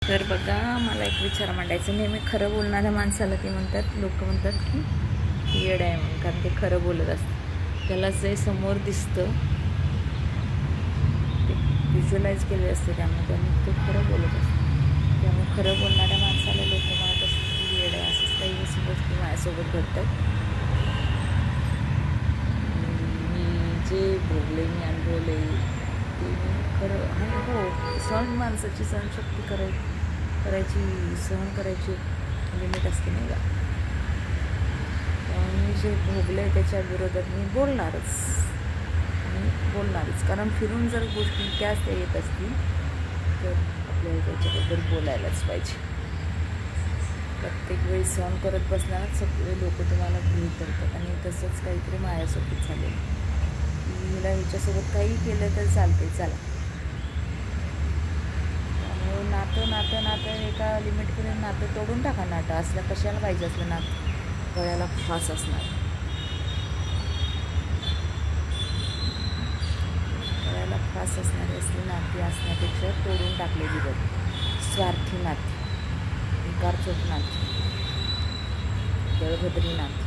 तर बघा, मला एक विचार मांडायचं. नेहमी खरं बोलणाऱ्या माणसाला ते म्हणतात, लोक म्हणतात की येड आहे म्हणून, कारण ते खरं बोलत असतं. त्याला जे समोर दिसतं ते व्हिज्युअलाइज केले असते, त्यामुळे ते खरं बोलत असतं. त्यामुळे खरं बोलणाऱ्या माणसाला लोक म्हणत असतात की येड आहे. असंच काही गोष्टी माझ्यासोबत घडतात. मी जे भोगले, मी अनुभवले ते मी खरं. आणि हो, माणसाची सहनशक्ती सहन करायची लिमिट असते नाही का. मी जे भोगले त्याच्या विरोधात मी बोलणारच. कारण फिरून जर गोष्टी त्याच येत असतील तर आपल्याला त्याच्याबद्दल बोलायलाच पाहिजे. प्रत्येक वेळी सहन करत बसणार सगळे लोक तुम्हाला गृहीत धरतात. आणि तसंच काहीतरी माझ्यासोबत झालेलं. हिला हिच्यासोबत काही केलं तर चालते, चला. त्यामुळे नातं एका लिमिटपर्यंत नातं तोडून टाका. नातं असलं कशाला पाहिजे, असलं नातं गळ्याला फास असणार. गळ्याला फास असणारी असली नाती असण्यापेक्षा तोडून टाकलेली बरी. स्वार्थी नाती, विकारचोट नाती, दळभद्री नाती.